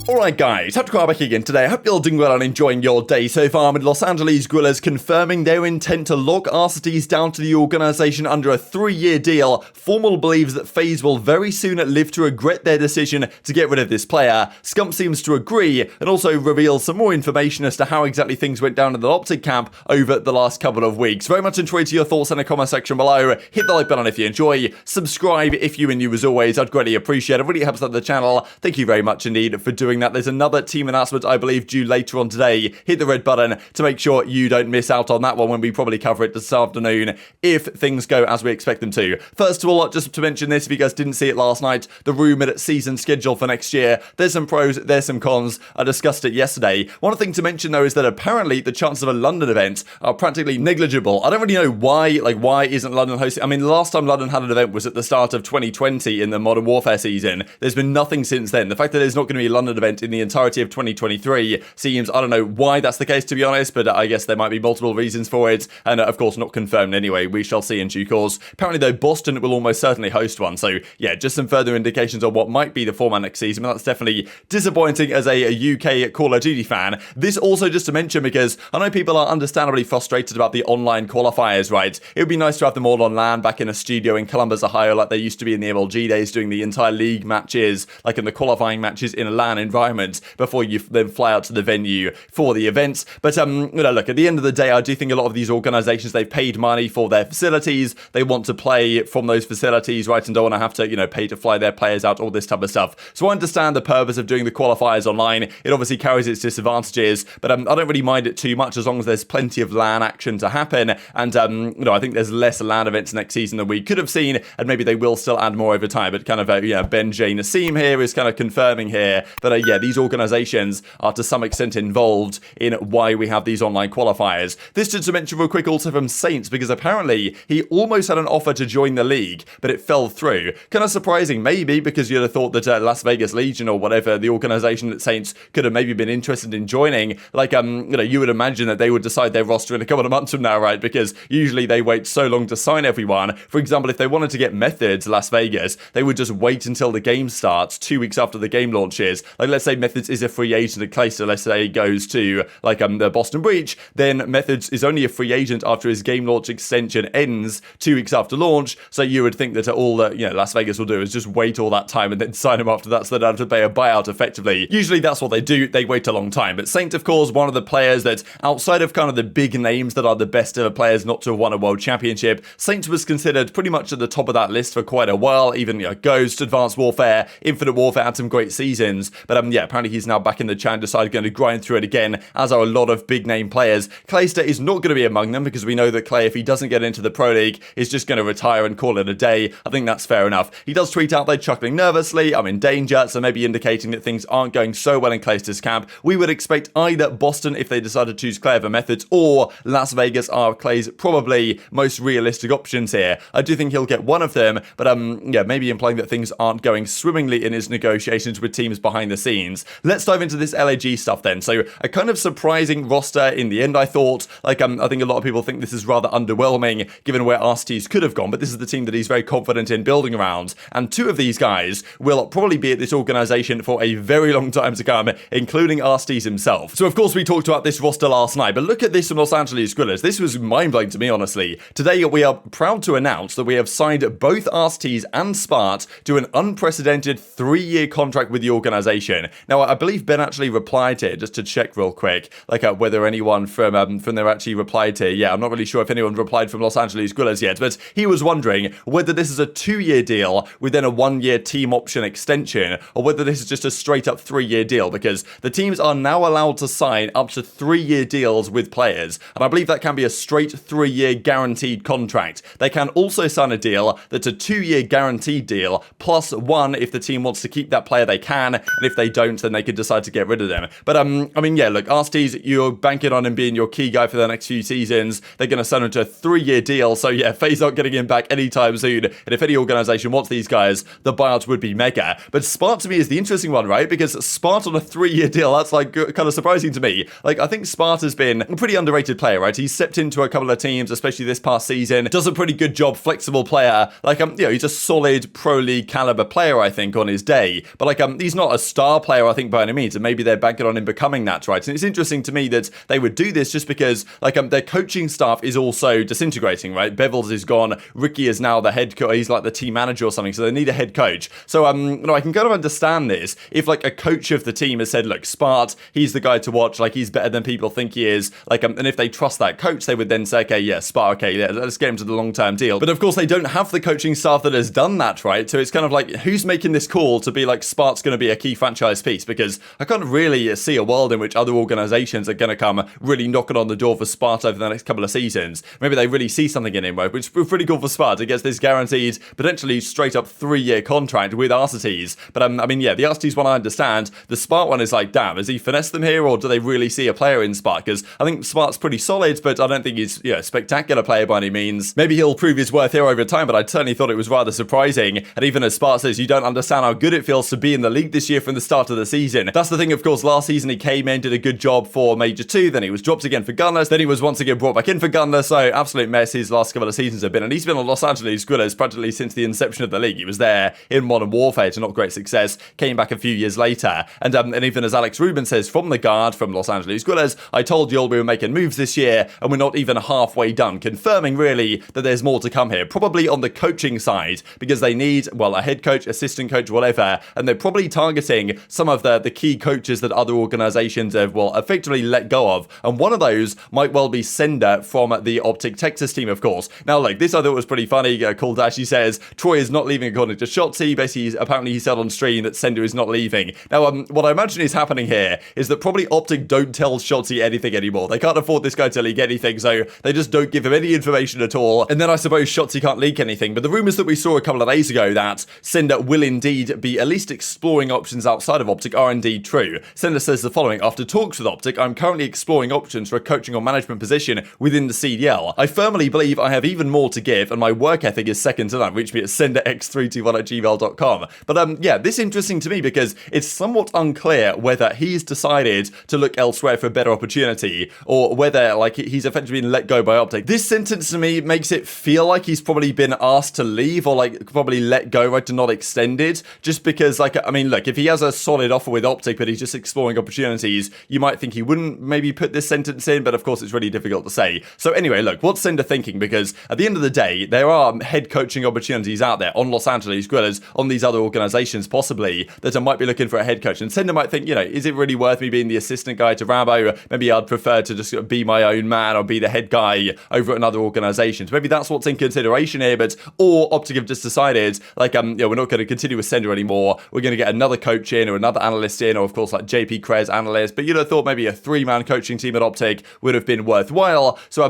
Alright guys, TacticalRab back again today. I hope you're all doing well and enjoying your day so far, with Los Angeles Guerrillas confirming their intent to lock Arcitys down to the organisation under a 3-year deal. FormaL believes that FaZe will very soon live to regret their decision to get rid of this player. Scump seems to agree, and also reveals some more information as to how exactly things went down in the OpTic camp over the last couple of weeks. Very much enjoyed your thoughts in the comment section below. Hit the like button if you enjoy. Subscribe if you are new as always. I'd greatly appreciate it. It really helps out the channel. Thank you very much indeed for doing that. There's another team announcement, I believe, due later on today. Hit the red button to make sure you don't miss out on that one when we probably cover it this afternoon, if things go as we expect them to. First of all, just to mention this, if you guys didn't see it last night, the rumoured season schedule for next year. There's some pros, there's some cons. I discussed it yesterday. One thing to mention though is that apparently the chances of a London event are practically negligible. I don't really know why, why isn't London hosting? I mean, the last time London had an event was at the start of 2020 in the Modern Warfare season. There's been nothing since then. The fact that there's not going to be a London event in the entirety of 2023 seems, I don't know why that's the case, to be honest, but I guess there might be multiple reasons for it, and of course not confirmed anyway. We shall see in due course. Apparently though, Boston will almost certainly host one, so yeah, just some further indications on what might be the format next season, but that's definitely disappointing as a UK Call of Duty fan. This also just to mention, because I know people are understandably frustrated about the online qualifiers, right? It would be nice to have them all on LAN back in a studio in Columbus, Ohio, like they used to be in the MLG days, doing the entire league matches, like in the qualifying matches in a LAN environment, before you then fly out to the venue for the events. But look, at the end of the day, I do think a lot of these organizations, they've paid money for their facilities, they want to play from those facilities, right, and don't want to have to, pay to fly their players out, all this type of stuff. So I understand the purpose of doing the qualifiers online. It obviously carries its disadvantages, but I don't really mind it too much as long as there's plenty of LAN action to happen. And I think there's less LAN events next season than we could have seen, and maybe they will still add more over time. But kind of Ben J. Nassim here is kind of confirming here that these organizations are to some extent involved in why we have these online qualifiers. This just to mention real quick also from Saints, because apparently he almost had an offer to join the league, but it fell through. Kind of surprising, maybe, because you'd have thought that Las Vegas Legion or whatever, the organization that Saints could have maybe been interested in joining, you would imagine that they would decide their roster in a couple of months from now, right? Because usually they wait so long to sign everyone. For example, if they wanted to get Methodz Las Vegas, they would just wait until the game starts 2 weeks after the game launches. Like, let's say Methodz is a free agent at Clayster, let's say he goes to the Boston Breach, then Methodz is only a free agent after his game launch extension ends 2 weeks after launch. So you would think that all that Las Vegas will do is just wait all that time and then sign him after that, so they don't have to pay a buyout effectively. Usually that's what they do, they wait a long time. But Saint, of course, one of the players that outside of kind of the big names that are the best ever players not to have won a world championship, Saint was considered pretty much at the top of that list for quite a while. Even Ghost, Advanced Warfare, Infinite Warfare had some great seasons, but apparently he's now back in the chat, decided going to grind through it again, as are a lot of big name players. Clayster is not going to be among them, because we know that Clay, if he doesn't get into the Pro League, is just going to retire and call it a day. I think that's fair enough. He does tweet out there chuckling nervously, I'm in danger, so maybe indicating that things aren't going so well in Clayster's camp. We would expect either Boston, if they decide to choose Clay over Methodz, or Las Vegas are Clay's probably most realistic options here. I do think he'll get one of them, but maybe implying that things aren't going swimmingly in his negotiations with teams behind the scenes. Let's dive into this LAG stuff then. So a kind of surprising roster in the end, I thought. I think a lot of people think this is rather underwhelming given where Arcitys could have gone, but this is the team that he's very confident in building around, and two of these guys will probably be at this organization for a very long time to come, including Arcitys himself. So of course we talked about this roster last night, but look at this from Los Angeles Guerrillas. This was mind-blowing to me, honestly. Today we are proud to announce that we have signed both Arcitys and Spart to an unprecedented 3-year contract with the organization. Now I believe Ben actually replied here, just to check real quick, whether anyone from there actually replied here. Yeah, I'm not really sure if anyone replied from Los Angeles Guerrillas yet, but he was wondering whether this is a 2-year deal with then a 1-year team option extension, or whether this is just a straight up 3-year deal, because the teams are now allowed to sign up to 3-year deals with players, and I believe that can be a straight 3-year guaranteed contract. They can also sign a deal that's a 2-year guaranteed deal, plus 1 if the team wants to keep that player, they can, and if they don't, then they could decide to get rid of them. But look, Arcitys, you're banking on him being your key guy for the next few seasons. They're going to sign him to a 3-year deal, so yeah, FaZe aren't getting him back anytime soon, and if any organization wants these guys, the buyout would be mega. But Spart to me is the interesting one, right? Because Spart on a 3-year deal, that's kind of surprising to me. I think Spart has been a pretty underrated player, right? He's stepped into a couple of teams, especially this past season, does a pretty good job, flexible player. He's a solid Pro League caliber player, I think, on his day. But he's not a star star player, I think, by any means, and maybe they're banking on him becoming that, right? And it's interesting to me that they would do this just because, like, their coaching staff is also disintegrating, right? Bevels is gone. Ricky is now the head coach. He's like the team manager or something, so they need a head coach. So, I can kind of understand this if, like, a coach of the team has said, look, Spart, he's the guy to watch, like, he's better than people think he is, like, and if they trust that coach, they would then say, okay, yeah, Spart, okay, yeah, let's get him to the long-term deal. But of course, they don't have the coaching staff that has done that, right? So it's kind of like, who's making this call to be like, Spart's going to be a key franchise piece? Because I can't really see a world in which other organizations are going to come really knocking on the door for Spart over the next couple of seasons. Maybe they really see something in him, right? Which is pretty cool for Spart. It gets this guaranteed, potentially straight up 3-year contract with Arcitys. But I mean, yeah, the Arcitys one I understand. The Spart one is like, damn, has he finessed them here, or do they really see a player in Spart? Because I think Spart's pretty solid, but I don't think he's a spectacular player by any means. Maybe he'll prove his worth here over time, but I certainly thought it was rather surprising. And even as Spart says, you don't understand how good it feels to be in the league this year from the start of the season. That's the thing, of course. Last season he came in, did a good job for Major 2, then he was dropped again for Gunless, then he was once again brought back in for Gunless, so absolute mess his last couple of seasons have been. And he's been on Los Angeles Guerrillas practically since the inception of the league. He was there in Modern Warfare to not great success, came back a few years later. And even as Alex Rubin says from the guard from Los Angeles Guerrillas, I told you all we were making moves this year, and we're not even halfway done, confirming really that there's more to come here. Probably on the coaching side, because they need, well, a head coach, assistant coach, whatever, and they're probably targeting some of the key coaches that other organizations have, well, effectively let go of. And one of those might well be Sender from the OpTic Texas team, of course. Now, like, this I thought was pretty funny. Cool Dash, he says, Troy is not leaving according to Shotzi. Basically, apparently he said on stream that Sender is not leaving. Now, what I imagine is happening here is that probably OpTic don't tell Shotzi anything anymore. They can't afford this guy to leak anything, so they just don't give him any information at all. And then I suppose Shotzi can't leak anything. But the rumors that we saw a couple of days ago that Sender will indeed be at least exploring options outside of OpTic are indeed true. Sender says the following: after talks with OpTic, I'm currently exploring options for a coaching or management position within the CDL. I firmly believe I have even more to give, and my work ethic is second to none. Reach me at senderx321@gmail.com. But yeah, this is interesting to me because it's somewhat unclear whether he's decided to look elsewhere for a better opportunity, or whether, like, he's effectively been let go by OpTic. This sentence to me makes it feel like he's probably been asked to leave, or like probably let go, right, to not extended, just because, like, I mean, look, if he has a solid offer with OpTic but he's just exploring opportunities, you might think he wouldn't maybe put this sentence in, but of course it's really difficult to say. So anyway, look, what's Sender thinking? Because at the end of the day, there are head coaching opportunities out there on Los Angeles Guerrillas, on these other organizations possibly, that I might be looking for a head coach. And Sender might think, is it really worth me being the assistant guy to Rabo? Maybe I'd prefer to just be my own man or be the head guy over at another organization. So maybe that's what's in consideration here, or OpTic have just decided, like, we're not going to continue with Sender anymore. We're going to get another coach in, or another analyst in, or of course like JP Krez analyst. But you'd have thought maybe a 3-man coaching team at OpTic would have been worthwhile. So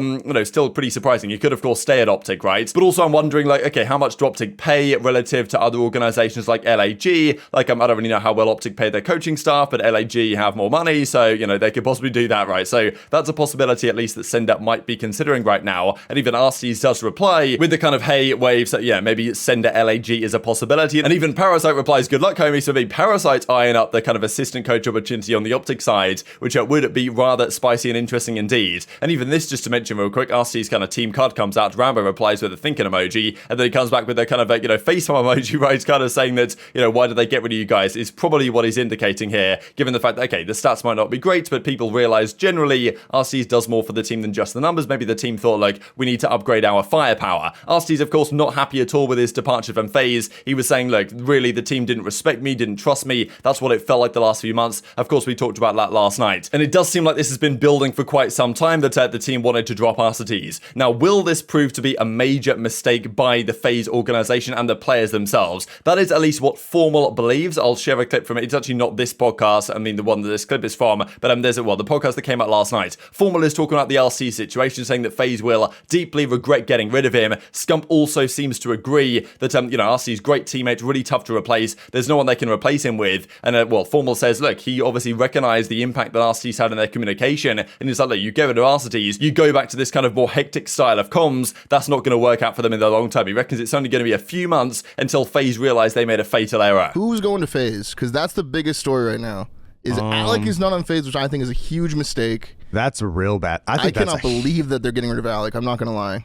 still pretty surprising. You could of course stay at OpTic, right? But also I'm wondering, like, okay, how much do OpTic pay relative to other organizations like LAG? Like, I don't really know how well OpTic pay their coaching staff, but LAG have more money, so they could possibly do that, right? So that's a possibility at least that Sender might be considering right now. And even Arcitys does reply with the kind of hey waves that, yeah, maybe Sender LAG is a possibility. And even Parasite replies, good luck, homie. So maybe Parasite eyeing up the kind of assistant coach opportunity on the OpTic side, which would be rather spicy and interesting indeed. And even this, just to mention real quick, Arcitys kind of team card comes out, Rambo replies with a thinking emoji, and then he comes back with a kind of facepalm emoji, right? Kind of saying that, why did they get rid of you guys? Is probably what he's indicating here, given the fact that, okay, the stats might not be great, but people realize generally Arcitys does more for the team than just the numbers. Maybe the team thought, like, we need to upgrade our firepower. Arcitys, of course, not happy at all with his departure from FaZe. He was saying, look, really, the team didn't respect me, didn't trust me. That's what it felt like the last few months. Of course, we talked about that last night. And it does seem like this has been building for quite some time, that the team wanted to drop Arcitys. Now, will this prove to be a major mistake by the FaZe organization and the players themselves? That is at least what FormaL believes. I'll share a clip from it. It's actually not this podcast. I mean, the one that this clip is from, but there's the podcast that came out last night. FormaL is talking about the LC situation, saying that FaZe will deeply regret getting rid of him. Scump also seems to agree that, Arcitys, great teammate, really tough to replace. There's no one they can replace him with. And, FormaL says, look, he obviously recognized the impact that Arcitys had in their communication. And it's like, look, you get rid of Arcitys, you go back to this kind of more hectic style of comms. That's not going to work out for them in the long term. He reckons it's only going to be a few months until FaZe realize they made a fatal error. Who's going to FaZe? Because that's the biggest story right now. Is Alec is not on FaZe, which I think is a huge mistake. That's a real bad. I cannot believe that they're getting rid of Alec. I'm not going to lie.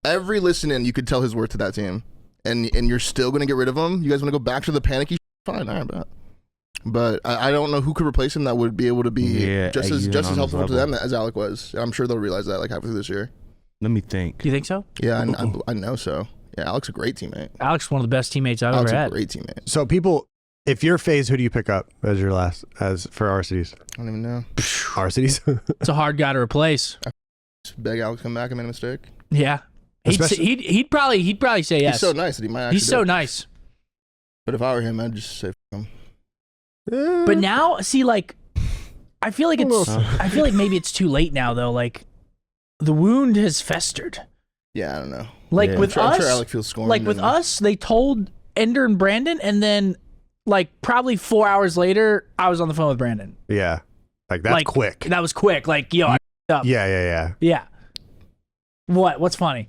Every listen-in, you could tell his worth to that team. And you're still going to get rid of him? You guys want to go back to the panicky? Fine, all right, bet. But I don't know who could replace him that would be able to be just as helpful to them as Alec was. And I'm sure they'll realize that like halfway through this year. Let me think. Do you think so? Yeah, I know so. Yeah, Alec's a great teammate. Alex is one of the best teammates I've ever had. Alex is a great teammate. So people, if you're FaZe, who do you pick up as your last, as for Arcitys? I don't even know. Arcitys? It's a hard guy to replace. Beg Alex come back. I made a mistake. Yeah. He'd probably say yes. He's so nice that he might actually He's so nice. But if I were him, I'd just say f him. But now, see, like, I feel like maybe it's too late now, though. Like, the wound has festered. Yeah, I don't know. Like with us, I'm sure Alec feels scorned. Like with us, they told Ender and Brandon, and then like probably 4 hours later, I was on the phone with Brandon. Yeah, like that's quick. That was quick. Like, yo, I up. Yeah. What's funny?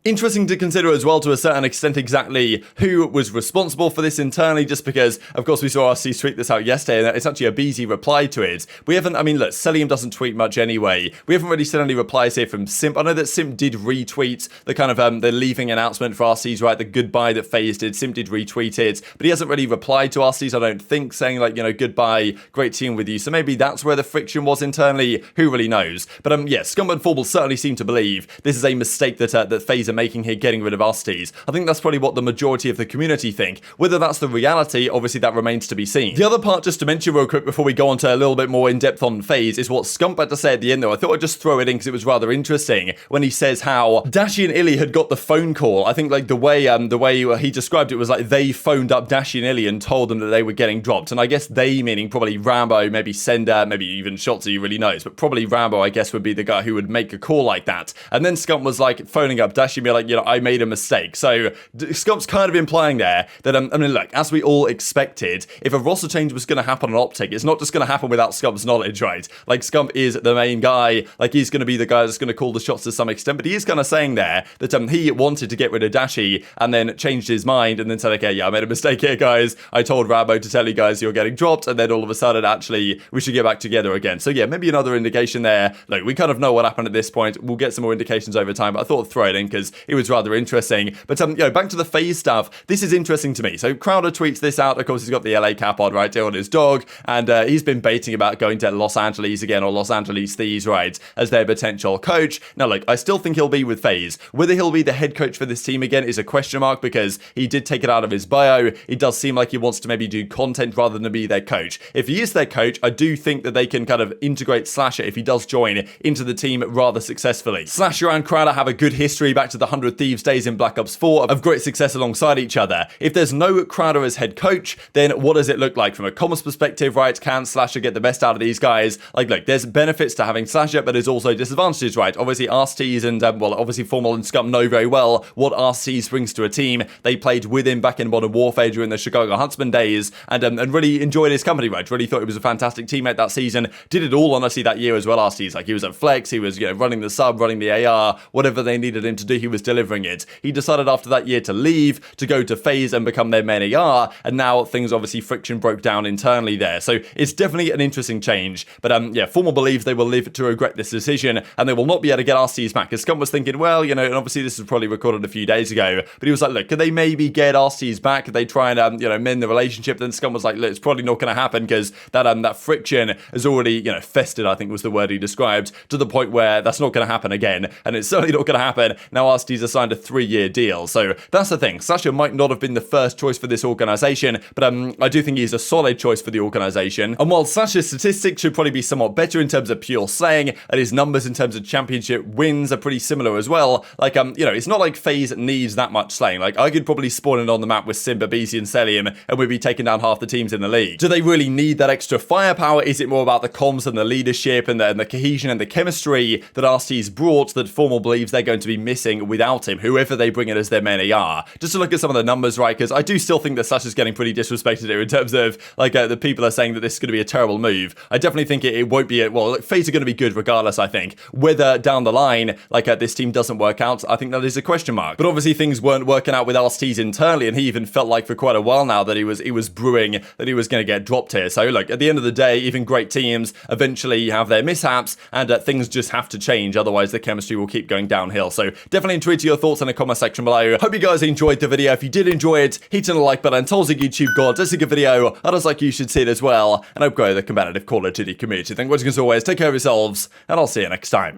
Interesting to consider as well, to a certain extent, exactly who was responsible for this internally, just because, of course, we saw RC tweet this out yesterday, and it's actually aBeZy replied to it. We haven't, I mean, look, Cellium doesn't tweet much anyway. We haven't really seen any replies here from Simp. I know that Simp did retweet the kind of, the leaving announcement for RC's, right, the goodbye that FaZe did. Simp did retweet it, but he hasn't really replied to RC's, I don't think, saying, like, you know, goodbye, great team with you. So maybe that's where the friction was internally. Who really knows? But, yeah, Scum and FormaL certainly seem to believe this is a mistake that, that FaZe are making here, getting rid of Arcitys. I think that's probably what the majority of the community think. Whether that's the reality, obviously that remains to be seen. The other part, just to mention real quick before we go on to a little bit more in-depth on FaZe, is what Scump had to say at the end though. I thought I'd just throw it in because it was rather interesting when he says how Dashy and Illy had got the phone call. I think like the way he described it was like they phoned up Dashy and Illy and told them that they were getting dropped. And I guess they meaning probably Rambo, maybe Sender, maybe even Shotzi, who really knows. But probably Rambo, I guess, would be the guy who would make a call like that. And then Scump was like phoning up Dashy and be like, you know, I made a mistake. So Scump's kind of implying there that, I mean, look, as we all expected, if a roster change was going to happen on OpTic, it's not just going to happen without Scump's knowledge, right? Like, Scump is the main guy, like, he's going to be the guy that's going to call the shots to some extent, but he is kind of saying there that he wanted to get rid of Dashy and then changed his mind and then said, okay, yeah, I made a mistake here, guys. I told Rambo to tell you guys you're getting dropped, and then all of a sudden, actually, we should get back together again. So, yeah, maybe another indication there. Look, we kind of know what happened at this point. We'll get some more indications over time, but I thought I'd throw it in because it was rather interesting. But, you know, back to the FaZe stuff, this is interesting to me. So Crowder tweets this out. Of course, he's got the LA cap on, right, on his dog, and he's been baiting about going to Los Angeles again, or Los Angeles Thieves, right, as their potential coach. Now, look, I still think he'll be with FaZe. Whether he'll be the head coach for this team again is a question mark, because he did take it out of his bio. It does seem like he wants to maybe do content rather than be their coach. If he is their coach, I do think that they can kind of integrate Slasher, if he does join, into the team rather successfully. Slasher and Crowder have a good history back to the 100 Thieves days in Black Ops 4 of great success alongside each other. If there's no Crowder as head coach, then what does it look like from a comms perspective, right? Can Slasher get the best out of these guys? Like, look, there's benefits to having Slasher, but there's also disadvantages, right? Obviously, Arcitys and, well, obviously FormaL and Scum know very well what Arcitys brings to a team. They played with him back in Modern Warfare during the Chicago Huntsman days, and really enjoyed his company, right? Really thought he was a fantastic teammate that season. Did it all, honestly, that year as well, Arcitys. Like, he was at Flex, he was, you know, running the sub, running the AR, whatever they needed him to do, he was delivering it. He decided after that year to leave, to go to FaZe and become their main AR, and now things, obviously, friction broke down internally there. So it's definitely an interesting change. But yeah, FormaL believes they will live to regret this decision, and they will not be able to get Arcitys back. Because Scum was thinking, well, you know, and obviously this was probably recorded a few days ago, but he was like, look, could they maybe get Arcitys back? Could they try and, you know, mend the relationship? Then Scum was like, look, it's probably not going to happen, because that friction has already, you know, festered, I think was the word he described, to the point where that's not going to happen again, and it's certainly not going to happen. Now Arcitys has signed a 3-year deal. So that's the thing. Sasha might not have been the first choice for this organization, but I do think he's a solid choice for the organization. And while Sasha's statistics should probably be somewhat better in terms of pure slaying, and his numbers in terms of championship wins are pretty similar as well, like, you know, it's not like FaZe needs that much slaying. Like, I could probably spawn in on the map with Simp, aBeZy, and Cellium, and we'd be taking down half the teams in the league. Do they really need that extra firepower? Is it more about the comms and the leadership and the cohesion and the chemistry that Arcitys brought that FormaL believes they're going to be missing without him, whoever they bring in as their main AR? Just to look at some of the numbers, right, because I do still think that Sasha's getting pretty disrespected here in terms of, like, the people are saying that this is going to be a terrible move. I definitely think it won't be, well, like, FaZe are going to be good regardless, I think. Whether down the line, like, this team doesn't work out, I think that is a question mark. But obviously things weren't working out with Arcitys internally, and he even felt like for quite a while now that he was brewing that he was going to get dropped here. So, look, at the end of the day, even great teams eventually have their mishaps, and things just have to change, otherwise the chemistry will keep going downhill. So definitely me and tweet your thoughts in the comment section below. Hope you guys enjoyed the video. If you did enjoy it, hit on the like button, tell us a YouTube god, this is a good video, others like you should see it as well, and I'll grow the competitive Call of Duty community. Thank you for watching as always, take care of yourselves, and I'll see you next time.